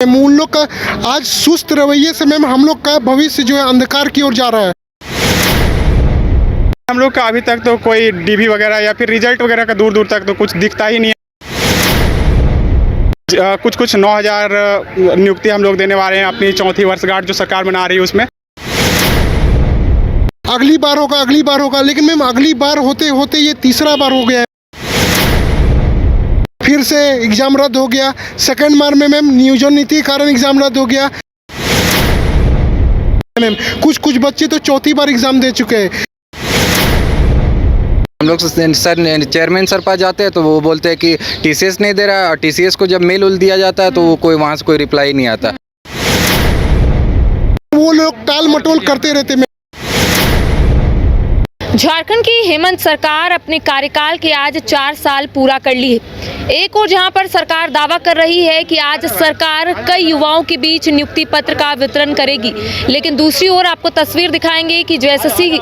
उन लोग का आज सुस्त रवैये से मैम हम लोग का भविष्य जो है अंधकार की ओर जा रहा है। हम लोग का अभी तक तो कोई डीबी वगैरह या फिर रिजल्ट वगैरह का दूर दूर तक तो कुछ दिखता ही नहीं है। कुछ 9,000 नियुक्ति हम लोग देने वाले हैं अपनी चौथी वर्षगांठ जो सरकार मना रही है उसमें। अगली बार होगा, लेकिन मैम अगली बार होते होते ये तीसरा बार हो गया है। फिर से एग्ज़ाम रद्द हो गया। सेकंड बार में मैम नियोजन नीति के कारण एग्ज़ाम रद्द हो गया। मैम कुछ बच्चे तो चौथी बार एग्ज़ाम दे चुके हैं। हम लोग सर चेयरमैन सर पास जाते हैं तो वो बोलते हैं कि टीसीएस नहीं दे रहा है, और टीसीएस को जब मेल दिया जाता है तो वो कोई वहाँ से कोई रिप्लाई नहीं आता। वो लोग टाल मटोल करते रहते हैं। झारखंड की हेमंत सरकार अपने कार्यकाल के आज 4 साल पूरा कर ली है। एक और जहां पर सरकार दावा कर रही है कि आज सरकार कई युवाओं के बीच नियुक्ति पत्र का वितरण करेगी, लेकिन दूसरी ओर आपको तस्वीर दिखाएंगे कि जो एसएससी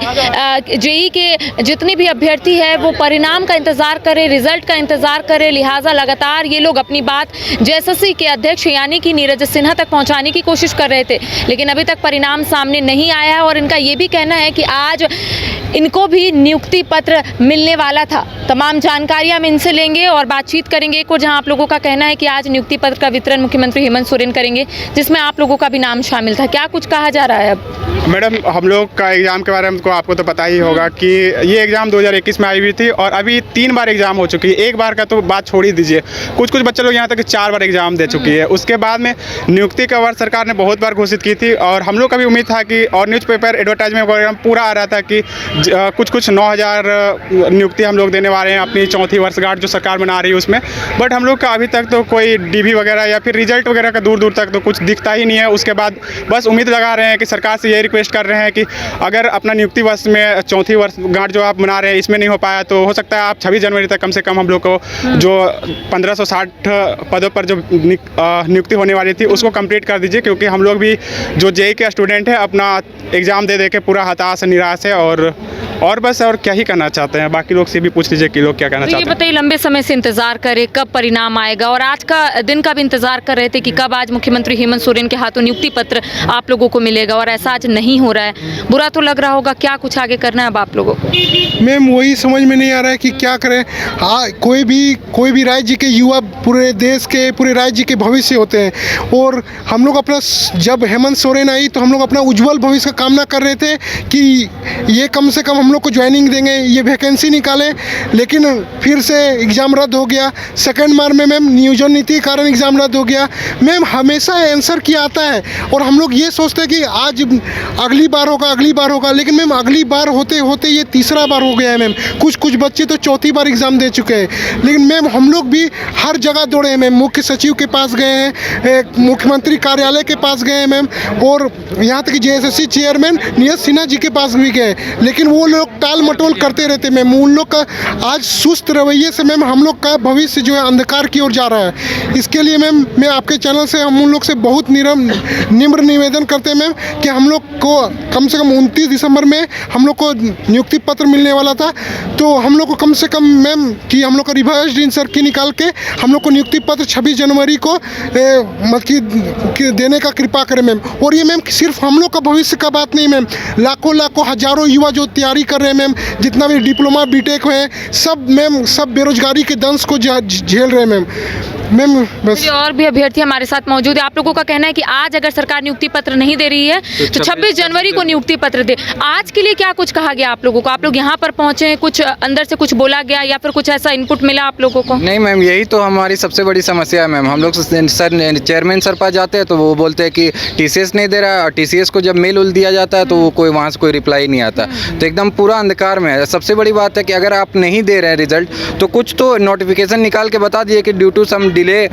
जेई के जितने भी अभ्यर्थी है वो परिणाम का इंतजार करे, रिजल्ट का इंतजार करे। लिहाजा लगातार ये लोग अपनी बात एसएससी के अध्यक्ष यानी कि नीरज सिन्हा तक पहुँचाने की कोशिश कर रहे थे, लेकिन अभी तक परिणाम सामने नहीं आया है। और इनका ये भी कहना है कि आज इनको भी नियुक्ति पत्र मिलने वाला था। तमाम जानकारियां हम इनसे लेंगे और बातचीत करेंगे। एक और जहां आप लोगों का कहना है कि आज नियुक्ति पत्र का वितरण मुख्यमंत्री हेमंत सोरेन करेंगे, जिसमें आप लोगों का भी नाम शामिल था। क्या कुछ कहा जा रहा है अब? मैडम, हम लोग का एग्ज़ाम के बारे में तो आपको तो पता ही होगा कि ये एग्ज़ाम 2021 में आई हुई थी और अभी 3 बार एग्ज़ाम हो चुकी है। एक बार का तो बात छोड़ ही दीजिए, कुछ बच्चे लोग यहाँ तक 4 बार एग्ज़ाम दे चुकी है। उसके बाद में नियुक्ति का वर्ष सरकार ने बहुत बार घोषित की थी और हम लोग का भी उम्मीद था कि, और न्यूज़पेपर एडवर्टाइजमेंट वगैरह पूरा आ रहा था कि कुछ 9,000 नियुक्ति हम लोग देने वाले हैं अपनी चौथी वर्षगांठ जो सरकार मना रही है उसमें। बट हम लोग का अभी तक तो कोई डीबी वगैरह या फिर रिजल्ट वगैरह का दूर दूर तक तो कुछ दिखता ही नहीं है। उसके बाद बस उम्मीद लगा रहे हैं कि सरकार से यही रिक्वेस्ट कर रहे हैं कि अगर अपना नियुक्ति वर्ष में चौथी वर्षगांठ जो आप मना रहे हैं इसमें नहीं हो पाया तो हो सकता है आप 26 जनवरी तक कम से कम हम लोग को जो 1560 पदों पर जो नियुक्ति होने वाली थी उसको कंप्लीट कर दीजिए, क्योंकि हम लोग भी जो जेई के स्टूडेंट हैं अपना एग्ज़ाम दे के पूरा हताश निराश है और बस और क्या ही करना चाहते हैं। बाकी लोग से भी पूछ लीजिए कि लोग क्या कहना चाहते हैं। ये बताइए, लंबे समय से इंतजार करे कब परिणाम आएगा, और आज का दिन का भी इंतजार कर रहे थे कि कब आज मुख्यमंत्री हेमंत सोरेन के हाथों नियुक्ति पत्र आप लोगों को मिलेगा, और ऐसा आज नहीं हो रहा है। बुरा तो लग रहा होगा। क्या कुछ आगे करना है अब आप लोगों को? मैम वही समझ में नहीं आ रहा है कि क्या करें। हाँ, कोई भी राज्य के युवा पूरे देश के, पूरे राज्य के भविष्य होते हैं, और हम लोग अपना, जब हेमंत सोरेन आई तो हम लोग अपना उज्जवल भविष्य का कामना कर रहे थे कि ये कम से कम हम लोग को ज्वाइनिंग देंगे, ये वैकेंसी निकालें। लेकिन फिर से एग्ज़ाम रद्द हो गया। सेकंड बार में मैम नियोजन नीति के कारण एग्ज़ाम रद्द हो गया। मैम हमेशा आंसर किया आता है और हम लोग ये सोचते हैं कि आज अगली बार होगा, लेकिन मैम अगली बार होते होते ये तीसरा बार हो गया है। मैम कुछ बच्चे तो चौथी बार एग्ज़ाम दे चुके हैं, लेकिन मैम हम लोग भी हर जगह दौड़े हैं। मैम मुख्य सचिव के पास गए हैं, मुख्यमंत्री कार्यालय के पास गए हैं मैम, और यहाँ तक कि जेएसएससी चेयरमैन नीरज सिन्हा जी के पास भी गए, लेकिन वो लोग टाल मटोल करते रहते। मैम उन लोग का आज सुस्त रवैये से मैम हम लोग का भविष्य जो है अंधकार की ओर जा रहा है। इसके लिए मैम मैं आपके चैनल से हम उन लोग से बहुत निम्र निवेदन करते हैं मैम कि हम लोग को कम से कम 29 दिसंबर में हम लोग को नियुक्ति पत्र मिलने वाला था, तो हम लोग को कम से कम मैम कि हम लोग का रिवर्स इंसर की निकाल के हम लोग को नियुक्ति पत्र 26 जनवरी को देने का कृपा करें मैम। और ये मैम सिर्फ हम लोग का भविष्य का बात नहीं मैम, लाखों हजारों युवा जो तैयारी कर रहे हैं मैम, जितना भी डिप्लोमा बीटेक हुए सब मैम, सब बेरोजगारी के दंश को झेल रहे हैं मैम बस। और भी अभ्यर्थी हमारे साथ मौजूद है। आप लोगों का कहना है कि आज अगर सरकार नियुक्ति पत्र नहीं दे रही है तो 26 जनवरी को नियुक्ति पत्र दे। आज के लिए क्या कुछ कहा गया आप लोगों को? आप लोग यहाँ पर पहुँचे, कुछ अंदर से कुछ बोला गया या फिर कुछ ऐसा इनपुट मिला आप लोगों को? नहीं मैम, यही तो हमारी सबसे बड़ी समस्या है मैम। हम लोग सर चेयरमैन सर पास जाते हैं तो वो बोलते हैं कि टीसीएस नहीं दे रहा है, और टीसीएस को जब मेल दिया जाता है तो वो कोई वहाँ से कोई रिप्लाई नहीं आता। तो एकदम पूरा अंधकार में है। सबसे बड़ी बात है कि अगर आप नहीं दे रहे हैं रिजल्ट तो कुछ तो नोटिफिकेशन निकाल के बता दिए कि ड्यू टू सम डिले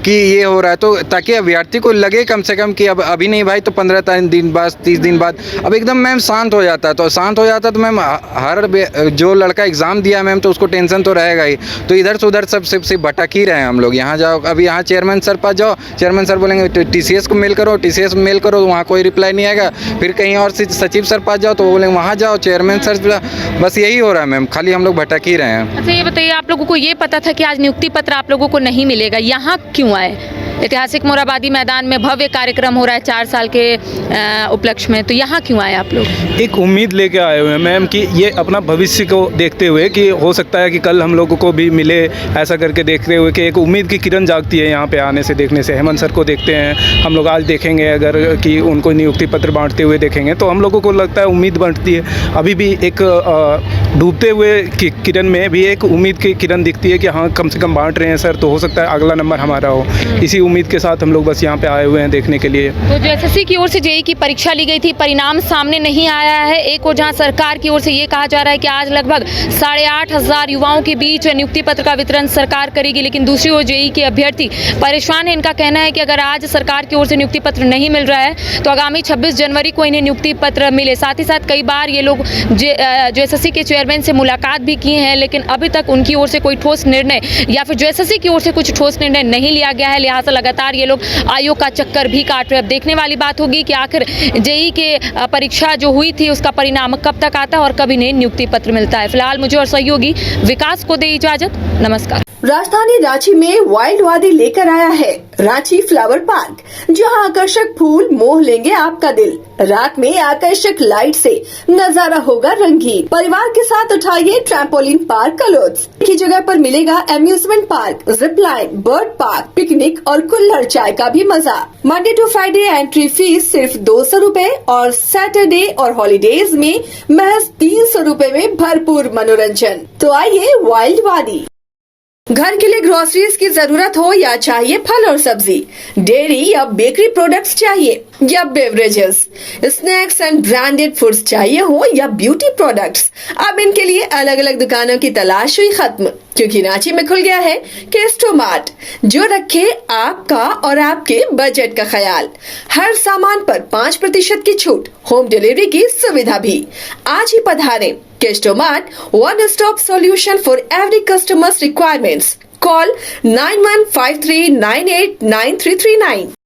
कि ये हो रहा है, तो ताकि अभ्यर्थी को लगे कम से कम कि अब अभी नहीं भाई तो 15 दिन बाद, 30 दिन बाद अब एकदम मैम शांत हो जाता है। तो शांत हो जाता है तो मैम हर जो लड़का एग्ज़ाम दिया मैम तो उसको टेंशन तो रहेगा ही। तो इधर से उधर सब भटक ही रहे हैं हम लोग। यहाँ जाओ, अभी यहाँ चेयरमैन सर पास जाओ, चेयरमैन सर बोलेंगे टीसीएस को मेल करो, टीसीएस मेल करो, वहाँ कोई रिप्लाई नहीं आएगा। फिर कहीं और सचिव सर पास जाओ तो वो बोलेंगे वहाँ जाओ, चेयरमैन सर, बस यही हो रहा है मैम। खाली हम लोग भटक ही रहे हैं। अच्छा ये बताइए, आप लोगों को ये पता था कि आज नियुक्ति पत्र आप लोगों को नहीं मिलेगा, यहाँ क्यों आए? ऐतिहासिक मोराबादी मैदान में भव्य कार्यक्रम हो रहा है 4 साल के उपलक्ष्य में, तो यहाँ क्यों आए आप लोग? एक उम्मीद लेके आए हुए हैं मैम कि ये अपना भविष्य को देखते हुए कि हो सकता है कि कल हम लोगों को भी मिले, ऐसा करके देखते हुए कि एक उम्मीद की किरण जागती है यहाँ पे आने से, देखने से। हेमंत सर को देखते हैं हम लोग, आज देखेंगे अगर कि उनको नियुक्ति पत्र बांटते हुए देखेंगे तो हम लोगों को लगता है उम्मीद बढ़ती है। अभी भी एक डूबते हुए किरण में भी एक उम्मीद की किरण दिखती है कि हाँ कम से कम बांट रहे हैं सर, तो हो सकता है अगला नंबर हमारा हो। इसी उम्मीद के साथ हम लोग बस यहाँ पे आए हुए हैं देखने के लिए। तो जो एसएससी की ओर से जेईई की परीक्षा ली गई थी, परिणाम सामने नहीं आया है। एक और जहां सरकार की ओर से ये कहा जा रहा है कि आज लगभग 8,500 युवाओं के बीच नियुक्ति पत्र का वितरण सरकार करेगी, लेकिन दूसरी ओर जेईई के अभ्यर्थी परेशान है। इनका कहना है कि अगर आज सरकार की ओर से नियुक्ति पत्र नहीं मिल रहा है तो आगामी 26 जनवरी को इन्हें नियुक्ति पत्र मिले। साथ ही साथ कई बार ये लोग जो एसएससी के चेयरमैन से मुलाकात भी किए हैं, लेकिन अभी तक उनकी ओर से कोई ठोस निर्णय या फिर जो एसएससी की ओर से कुछ ठोस निर्णय नहीं लिया गया है। लिहाजा लगातार ये लोग आयोग का चक्कर भी काट रहे हैं। अब देखने वाली बात होगी कि आखिर जेईई के परीक्षा जो हुई थी उसका परिणाम कब तक आता है और कब इन्हें नियुक्ति पत्र मिलता है। फिलहाल मुझे और सहयोगी विकास को दे इजाजत। नमस्कार। राजधानी रांची में वाइल्ड वादी लेकर आया है रांची फ्लावर पार्क, जहां आकर्षक फूल मोह लेंगे आपका दिल। रात में आकर्षक लाइट से नजारा होगा रंगीन। परिवार के साथ उठाइए ट्रैम्पोलिन पार्क का लुत्फ। की जगह पर मिलेगा amusement park, zip line, bird park, picnic और कुल्हड़ चाय का भी मजा। Monday to Friday entry fee सिर्फ 200 रूपए और सैटरडे और हॉलीडेज में महज 300 रूपए में भरपूर मनोरंजन। तो आइए वाइल्ड वादी। घर के लिए ग्रोसरीज की जरूरत हो या चाहिए फल और सब्जी, डेयरी या बेकरी प्रोडक्ट्स चाहिए या beverages, snacks and branded foods चाहिए हो या ब्यूटी प्रोडक्ट्स, अब इनके लिए अलग अलग दुकानों की तलाश हुई खत्म, क्योंकि रांची में खुल गया है केस्टोमार्ट, जो रखे आपका और आपके बजट का ख्याल। हर सामान पर 5% की छूट, होम डिलीवरी की सुविधा भी। आज ही पधारें। केस्टोमार्ट, one stop solution for every customer's requirements. Call 9153989339.